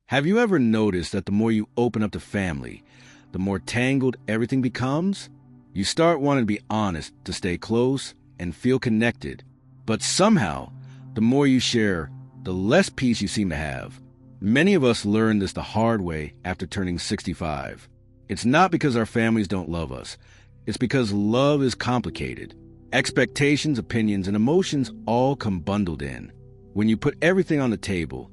Have you ever noticed that the more you open up to family, the more tangled everything becomes? You start wanting to be honest, to stay close, and feel connected. But somehow, the more you share, the less peace you seem to have. Many of us learned this the hard way after turning 65. It's not because our families don't love us. It's because love is complicated. Expectations, opinions, and emotions all come bundled in. When you put everything on the table,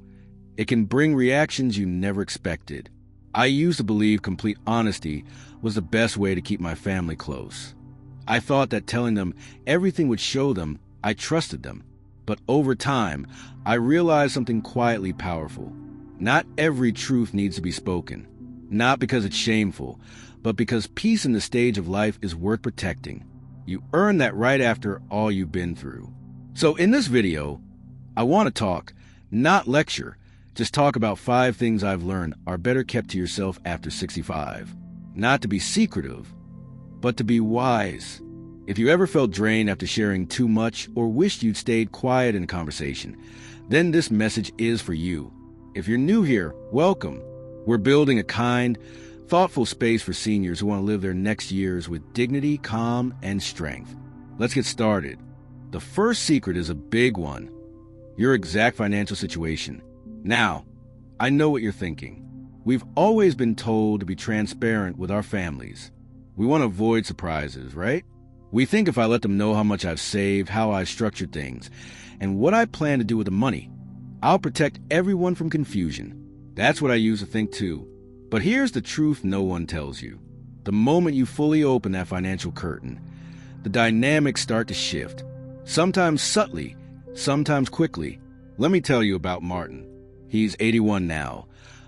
it can bring reactions you never expected. I used to believe complete honesty was the best way to keep my family close. I thought that telling them everything would show them I trusted them. But over time, I realized something quietly powerful. Not every truth needs to be spoken. Not because it's shameful, but because peace in the stage of life is worth protecting. You earn that right after all you've been through. So in this video, I want to talk, not lecture. Just talk about 5 things I've learned are better kept to yourself after 65. Not to be secretive, but to be wise. If you ever felt drained after sharing too much or wished you'd stayed quiet in a conversation, then this message is for you. If you're new here, welcome. We're building a kind, thoughtful space for seniors who want to live their next years with dignity, calm, and strength. Let's get started. The first secret is a big one. Your exact financial situation. Now, I know what you're thinking. We've always been told to be transparent with our families. We want to avoid surprises, right? We think if I let them know how much I've saved, how I've structured things, and what I plan to do with the money, I'll protect everyone from confusion. That's what I used to think too. But here's the truth no one tells you. The moment you fully open that financial curtain, the dynamics start to shift. Sometimes subtly, sometimes quickly. Let me tell you about Martin. He's 81 now,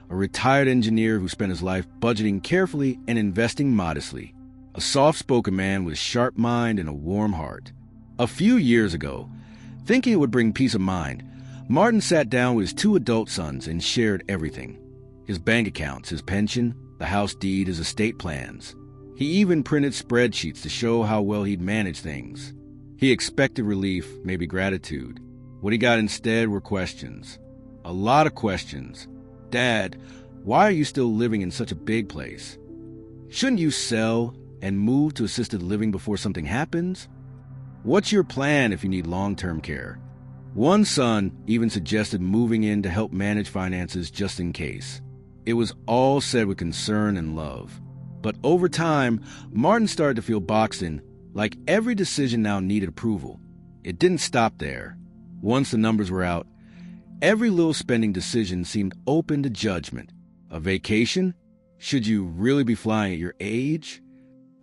a retired engineer who spent his life budgeting carefully and investing modestly. A soft-spoken man with a sharp mind and a warm heart. A few years ago, thinking it would bring peace of mind, Martin sat down with his 2 adult sons and shared everything. His bank accounts, his pension, the house deed, his estate plans. He even printed spreadsheets to show how well he'd managed things. He expected relief, maybe gratitude. What he got instead were questions. A lot of questions. Dad, why are you still living in such a big place? Shouldn't you sell and move to assisted living before something happens? What's your plan if you need long-term care? One son even suggested moving in to help manage finances just in case. It was all said with concern and love. But over time, Martin started to feel boxed in, like every decision now needed approval. It didn't stop there. Once the numbers were out, every little spending decision seemed open to judgment. A vacation? Should you really be flying at your age?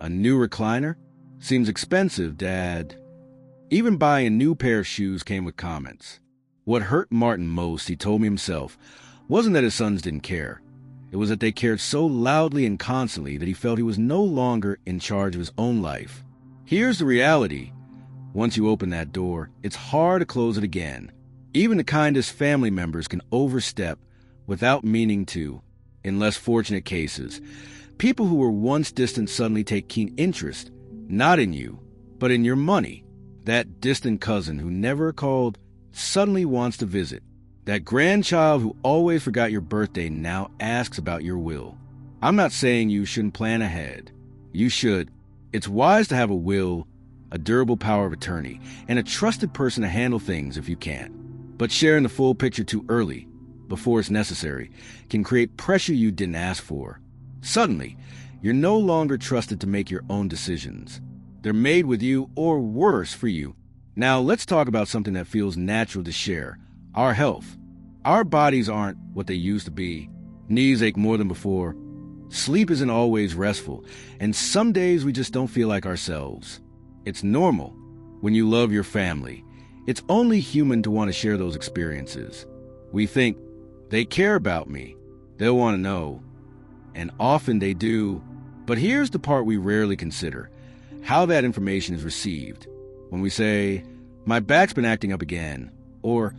A new recliner? Seems expensive, Dad. Even buying a new pair of shoes came with comments. What hurt Martin most, he told me himself, wasn't that his sons didn't care. It was that they cared so loudly and constantly that he felt he was no longer in charge of his own life. Here's the reality. Once you open that door, it's hard to close it again. Even the kindest family members can overstep without meaning to, in less fortunate cases. People who were once distant suddenly take keen interest, not in you, but in your money. That distant cousin who never called suddenly wants to visit. That grandchild who always forgot your birthday now asks about your will. I'm not saying you shouldn't plan ahead. You should. It's wise to have a will, a durable power of attorney, and a trusted person to handle things if you can. But sharing the full picture too early, before it's necessary, can create pressure you didn't ask for. Suddenly, you're no longer trusted to make your own decisions. They're made with you, or worse, for you. Now, let's talk about something that feels natural to share. Our health. Our bodies aren't what they used to be. Knees ache more than before. Sleep isn't always restful, and some days we just don't feel like ourselves. It's normal when you love your family. It's only human to want to share those experiences. We think, they care about me. They'll want to know. And often they do. But here's the part we rarely consider. How that information is received. When we say, my back's been acting up again, or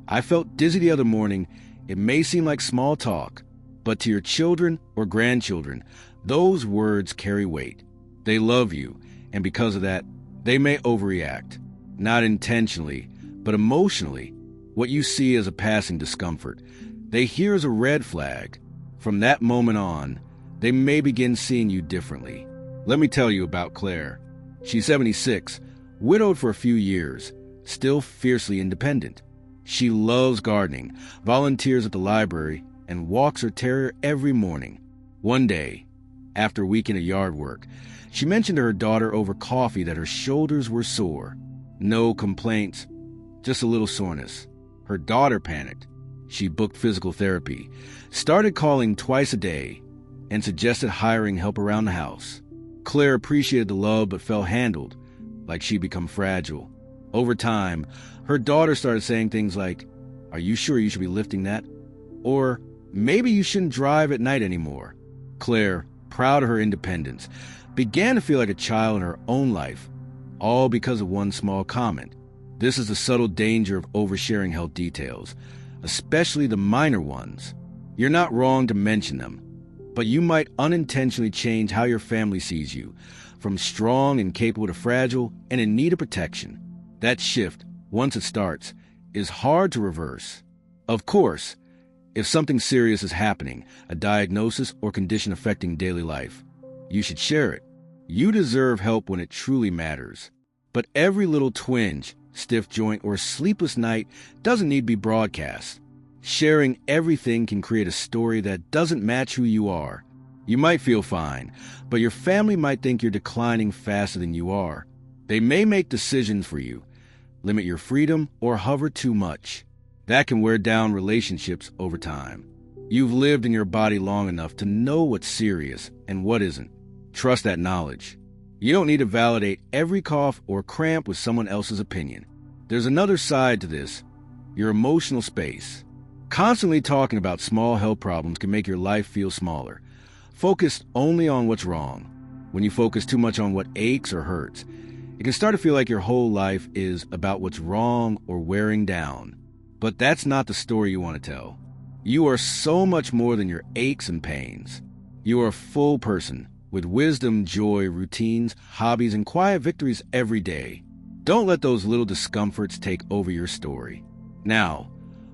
I felt dizzy the other morning, it may seem like small talk, but to your children or grandchildren, those words carry weight. They love you, and because of that, they may overreact. Not intentionally, but emotionally. What you see as a passing discomfort, they hear as a red flag. From that moment on, they may begin seeing you differently. Let me tell you about Claire. She's 76, widowed for a few years, still fiercely independent. She loves gardening, volunteers at the library, and walks her terrier every morning. One day, after a weekend of yard work, she mentioned to her daughter over coffee that her shoulders were sore. No complaints, just a little soreness. Her daughter panicked. She booked physical therapy, started calling twice a day, and suggested hiring help around the house. Claire appreciated the love but felt handled, like she'd become fragile. Over time, her daughter started saying things like, "Are you sure you should be lifting that?" Or, "Maybe you shouldn't drive at night anymore." Claire, proud of her independence, began to feel like a child in her own life, all because of one small comment. This is the subtle danger of oversharing health details, especially the minor ones. You're not wrong to mention them, but you might unintentionally change how your family sees you, from strong and capable to fragile and in need of protection. That shift, once it starts, is hard to reverse. Of course, if something serious is happening, a diagnosis or condition affecting daily life, you should share it. You deserve help when it truly matters. But every little twinge, stiff joint, or sleepless night doesn't need to be broadcast. Sharing everything can create a story that doesn't match who you are. You might feel fine, but your family might think you're declining faster than you are. They may make decisions for you, limit your freedom, or hover too much. That can wear down relationships over time. You've lived in your body long enough to know what's serious and what isn't. Trust that knowledge. You don't need to validate every cough or cramp with someone else's opinion. There's another side to this, your emotional space. Constantly talking about small health problems can make your life feel smaller, focused only on what's wrong. When you focus too much on what aches or hurts, it can start to feel like your whole life is about what's wrong or wearing down. But that's not the story you want to tell. You are so much more than your aches and pains. You are a full person with wisdom, joy, routines, hobbies, and quiet victories every day. Don't let those little discomforts take over your story. Now,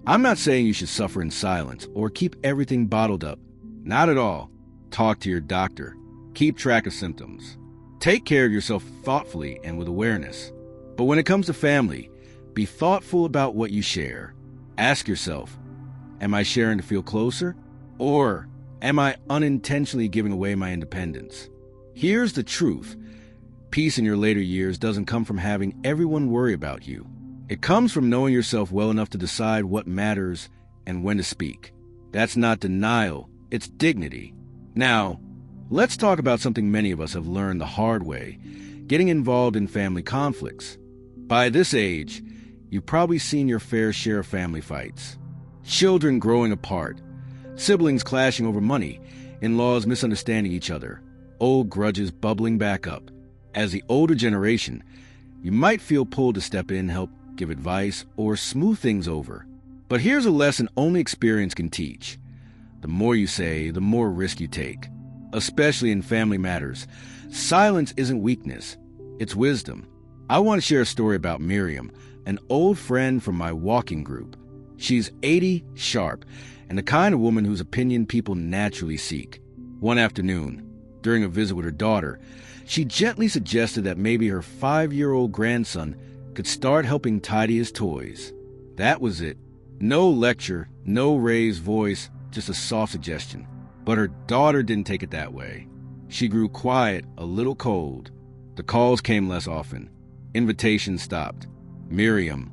I'm not saying you should suffer in silence or keep everything bottled up. Not at all. Talk to your doctor. Keep track of symptoms. Take care of yourself thoughtfully and with awareness. But when it comes to family, be thoughtful about what you share. Ask yourself, am I sharing to feel closer? Or am I unintentionally giving away my independence? Here's the truth. Peace in your later years doesn't come from having everyone worry about you. It comes from knowing yourself well enough to decide what matters and when to speak. That's not denial, it's dignity. Now, let's talk about something many of us have learned the hard way, getting involved in family conflicts. By this age, you've probably seen your fair share of family fights. Children growing apart, siblings clashing over money, in-laws misunderstanding each other, old grudges bubbling back up. As the older generation, you might feel pulled to step in, help give advice, or smooth things over. But here's a lesson only experience can teach. The more you say, the more risk you take. Especially in family matters, silence isn't weakness, it's wisdom. I want to share a story about Miriam, an old friend from my walking group. She's 80 sharp, and the kind of woman whose opinion people naturally seek. One afternoon, during a visit with her daughter, she gently suggested that maybe her 5-year-old grandson could start helping tidy his toys. That was it. No lecture, no raised voice, just a soft suggestion. But her daughter didn't take it that way. She grew quiet, a little cold. The calls came less often. Invitations stopped. Miriam,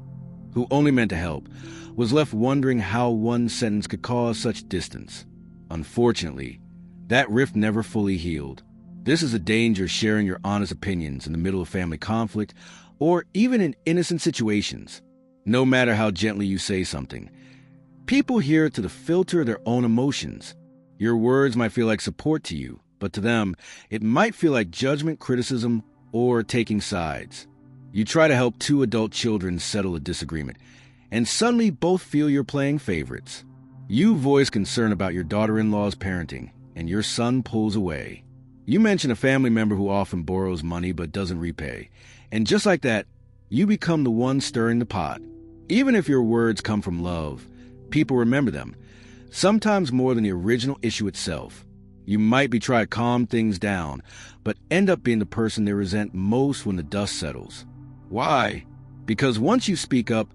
who only meant to help, was left wondering how one sentence could cause such distance. Unfortunately, that rift never fully healed. This is a danger sharing your honest opinions in the middle of family conflict or even in innocent situations. No matter how gently you say something, people hear it to the filter of their own emotions. Your words might feel like support to you, but to them, it might feel like judgment, criticism, or taking sides. You try to help 2 adult children settle a disagreement, and suddenly both feel you're playing favorites. You voice concern about your daughter-in-law's parenting, and your son pulls away. You mention a family member who often borrows money but doesn't repay, and just like that, you become the one stirring the pot. Even if your words come from love, people remember them. sometimes more than the original issue itself. You might be trying to calm things down, but end up being the person they resent most when the dust settles. Why? Because once you speak up,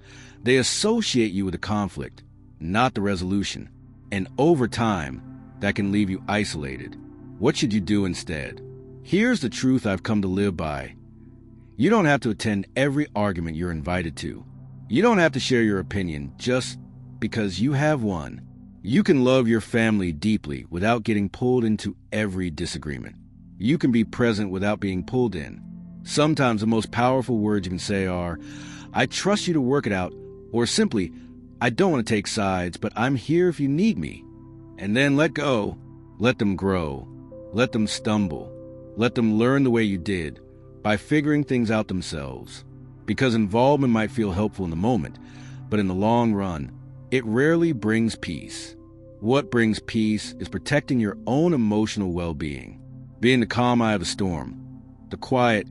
they associate you with the conflict, not the resolution. And over time, that can leave you isolated. What should you do instead? Here's the truth I've come to live by. You don't have to attend every argument you're invited to. You don't have to share your opinion just because you have one. You can love your family deeply without getting pulled into every disagreement. You can be present without being pulled in. Sometimes the most powerful words you can say are, "I trust you to work it out," or simply, "I don't want to take sides, but I'm here if you need me." And then let go. Let them grow. Let them stumble. Let them learn the way you did, by figuring things out themselves. Because involvement might feel helpful in the moment, but in the long run, it rarely brings peace. What brings peace is protecting your own emotional well-being, being the calm eye of the storm, the quiet,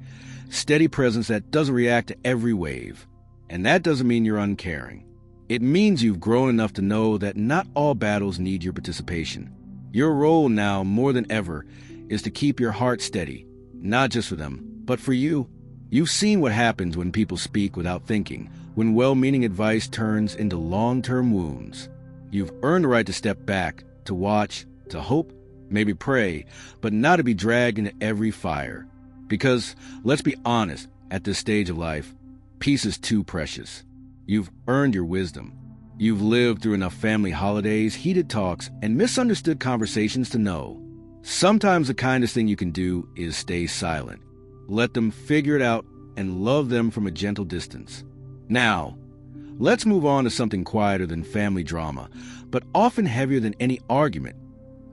steady presence that doesn't react to every wave. And that doesn't mean you're uncaring. It means you've grown enough to know that not all battles need your participation. Your role now, more than ever, is to keep your heart steady, not just for them, but for you. You've seen what happens when people speak without thinking, when well-meaning advice turns into long-term wounds. You've earned the right to step back, to watch, to hope, maybe pray, but not to be dragged into every fire. Because, let's be honest, at this stage of life, peace is too precious. You've earned your wisdom. You've lived through enough family holidays, heated talks, and misunderstood conversations to know. Sometimes the kindest thing you can do is stay silent. Let them figure it out and love them from a gentle distance. Now, let's move on to something quieter than family drama, but often heavier than any argument: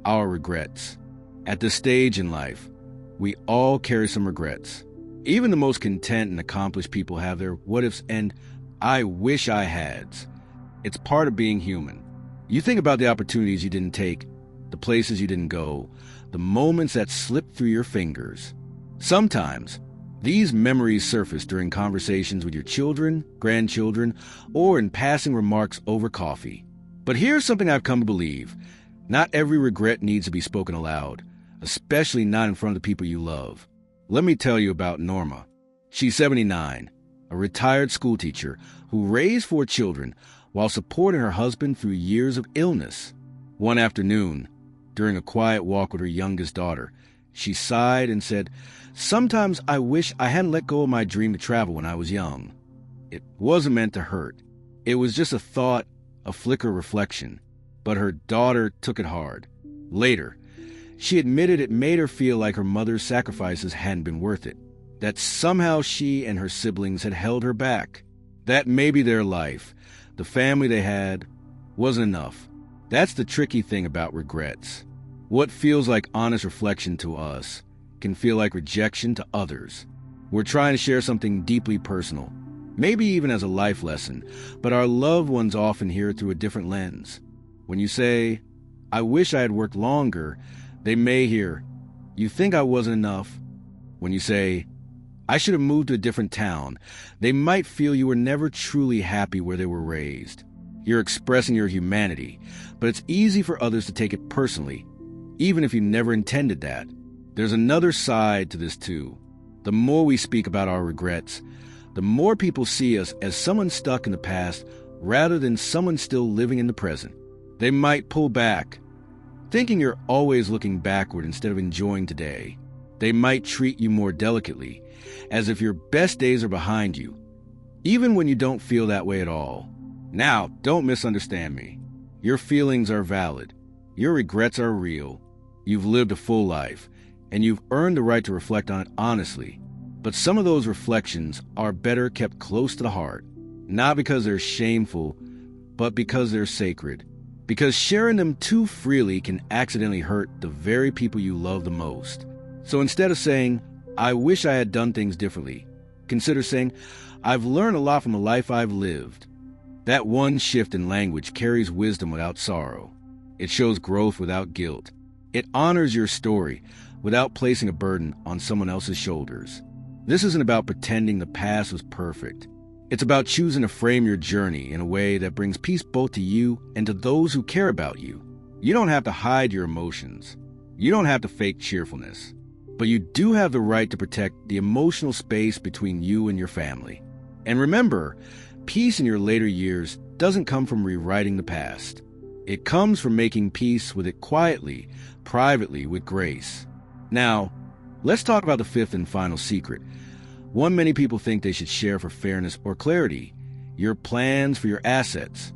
our regrets. At this stage in life, we all carry some regrets. Even the most content and accomplished people have their what-ifs and "I wish I hads." It's part of being human. You think about the opportunities you didn't take, the places you didn't go, the moments that slipped through your fingers. Sometimes, these memories surface during conversations with your children, grandchildren, or in passing remarks over coffee. But here's something I've come to believe. Not every regret needs to be spoken aloud, especially not in front of the people you love. Let me tell you about Norma. She's 79, a retired schoolteacher who raised 4 children while supporting her husband through years of illness. One afternoon, during a quiet walk with her youngest daughter, she sighed and said, "Sometimes I wish I hadn't let go of my dream to travel when I was young." It wasn't meant to hurt. It was just a thought, a flicker of reflection. But her daughter took it hard. Later, she admitted it made her feel like her mother's sacrifices hadn't been worth it, that somehow she and her siblings had held her back, that maybe their life, the family they had, wasn't enough. That's the tricky thing about regrets. What feels like honest reflection to us can feel like rejection to others. We're trying to share something deeply personal, maybe even as a life lesson, but our loved ones often hear it through a different lens. When you say, "I wish I had worked longer," they may hear, "You think I wasn't enough?" When you say, "I should have moved to a different town," they might feel you were never truly happy where they were raised. You're expressing your humanity, but it's easy for others to take it personally, even if you never intended that. There's another side to this too. The more we speak about our regrets, the more people see us as someone stuck in the past rather than someone still living in the present. They might pull back, thinking you're always looking backward instead of enjoying today. They might treat you more delicately, as if your best days are behind you, even when you don't feel that way at all. Now, don't misunderstand me. Your feelings are valid. Your regrets are real. You've lived a full life, and you've earned the right to reflect on it honestly. But some of those reflections are better kept close to the heart, not because they're shameful, but because they're sacred. Because sharing them too freely can accidentally hurt the very people you love the most. So instead of saying, "I wish I had done things differently," consider saying, "I've learned a lot from the life I've lived." That one shift in language carries wisdom without sorrow. It shows growth without guilt. It honors your story without placing a burden on someone else's shoulders. This isn't about pretending the past was perfect. It's about choosing to frame your journey in a way that brings peace both to you and to those who care about you. You don't have to hide your emotions. You don't have to fake cheerfulness. But you do have the right to protect the emotional space between you and your family. And remember, peace in your later years doesn't come from rewriting the past. It comes from making peace with it quietly, privately, with grace. Now, let's talk about the fifth and final secret. One many people think they should share for fairness or clarity: your plans for your assets.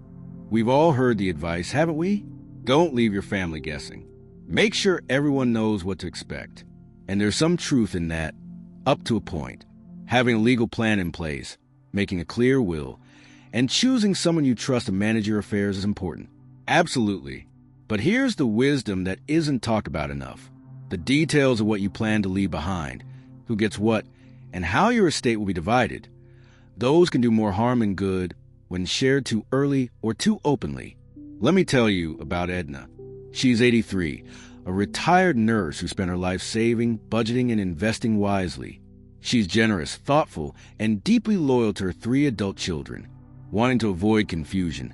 We've all heard the advice, haven't we? Don't leave your family guessing. Make sure everyone knows what to expect. And there's some truth in that, up to a point. Having a legal plan in place, making a clear will, and choosing someone you trust to manage your affairs is important. Absolutely. But here's the wisdom that isn't talked about enough. The details of what you plan to leave behind, who gets what, and how your estate will be divided. Those can do more harm than good when shared too early or too openly. Let me tell you about Edna. She's 83, a retired nurse who spent her life saving, budgeting, and investing wisely. She's generous, thoughtful, and deeply loyal to her 3 adult children. Wanting to avoid confusion,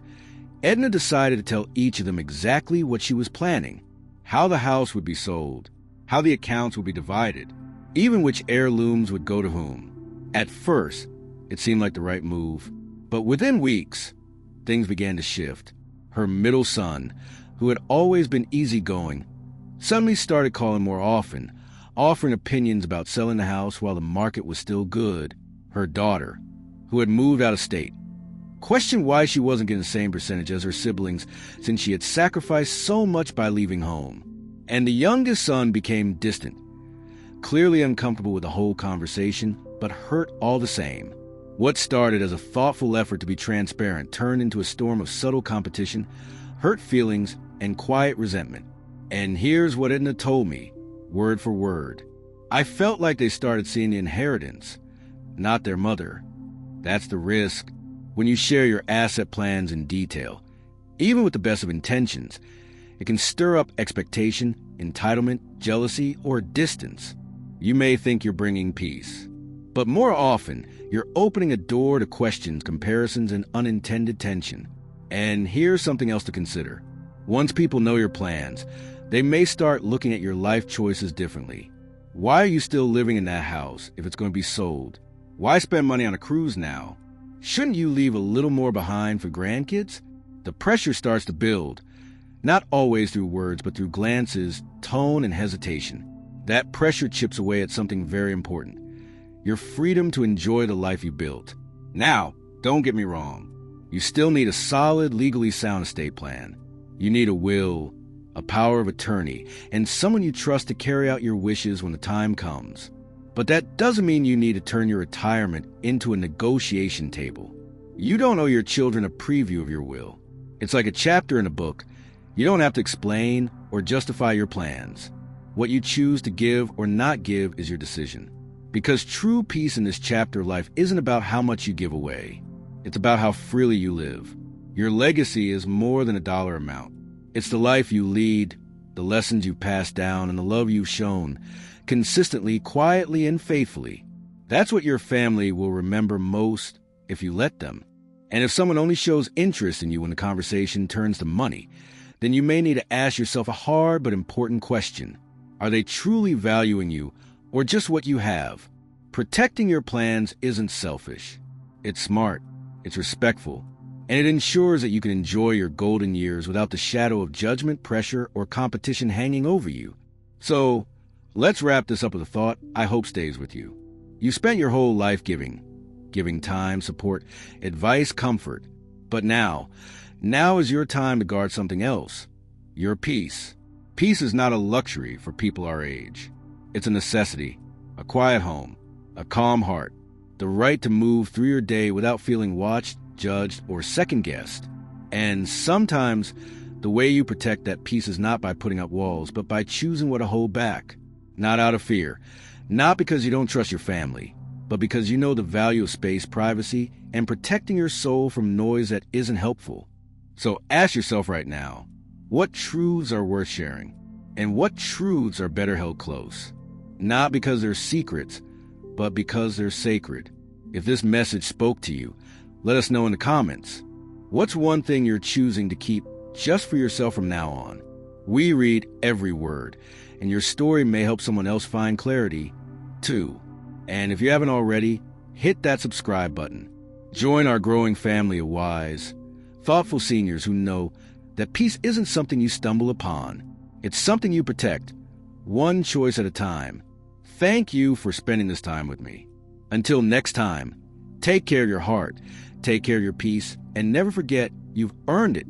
Edna decided to tell each of them exactly what she was planning: how the house would be sold, how the accounts would be divided, even which heirlooms would go to whom. At first, it seemed like the right move, but within weeks, things began to shift. Her middle son, who had always been easygoing, suddenly started calling more often, offering opinions about selling the house while the market was still good. Her daughter, who had moved out of state, questioned why she wasn't getting the same percentage as her siblings since she had sacrificed so much by leaving home. And the youngest son became distant, clearly uncomfortable with the whole conversation, but hurt all the same. What started as a thoughtful effort to be transparent turned into a storm of subtle competition, hurt feelings, and quiet resentment. And here's what Edna told me, word for word. I felt like they started seeing the inheritance, not their mother. That's the risk when you share your asset plans in detail. Even with the best of intentions, it can stir up expectation, entitlement, jealousy, or distance. You may think you're bringing peace, but more often, you're opening a door to questions, comparisons, and unintended tension. And here's something else to consider. Once people know your plans, they may start looking at your life choices differently. Why are you still living in that house if it's going to be sold? Why spend money on a cruise now? Shouldn't you leave a little more behind for grandkids? The pressure starts to build, not always through words, but through glances, tone, and hesitation. That pressure chips away at something very important: your freedom to enjoy the life you built. Now, don't get me wrong. You still need a solid, legally sound estate plan. You need a will, a power of attorney, and someone you trust to carry out your wishes when the time comes. But that doesn't mean you need to turn your retirement into a negotiation table. You don't owe your children a preview of your will. It's like a chapter in a book. You don't have to explain or justify your plans. What you choose to give or not give is your decision. Because true peace in this chapter of life isn't about how much you give away. It's about how freely you live. Your legacy is more than a dollar amount. It's the life you lead, the lessons you pass down, and the love you've shown, consistently, quietly, and faithfully. That's what your family will remember most if you let them. And if someone only shows interest in you when the conversation turns to money, then you may need to ask yourself a hard but important question. Are they truly valuing you, or just what you have? Protecting your plans isn't selfish. It's smart, it's respectful, and it ensures that you can enjoy your golden years without the shadow of judgment, pressure, or competition hanging over you. So, let's wrap this up with a thought I hope stays with you. You spent your whole life giving time, support, advice, comfort. But now is your time to guard something else: your peace. Peace is not a luxury for people our age. It's a necessity: a quiet home, a calm heart, the right to move through your day without feeling watched, judged, or second-guessed. And sometimes the way you protect that peace is not by putting up walls, but by choosing what to hold back. Not out of fear, not because you don't trust your family, but because you know the value of space, privacy, and protecting your soul from noise that isn't helpful. So ask yourself right now, what truths are worth sharing? And what truths are better held close? Not because they're secrets, but because they're sacred. If this message spoke to you, let us know in the comments. What's one thing you're choosing to keep just for yourself from now on? We read every word, and your story may help someone else find clarity, too. And if you haven't already, hit that subscribe button. Join our growing family of wise, thoughtful seniors who know that peace isn't something you stumble upon. It's something you protect, one choice at a time. Thank you for spending this time with me. Until next time, take care of your heart, take care of your peace, and never forget you've earned it.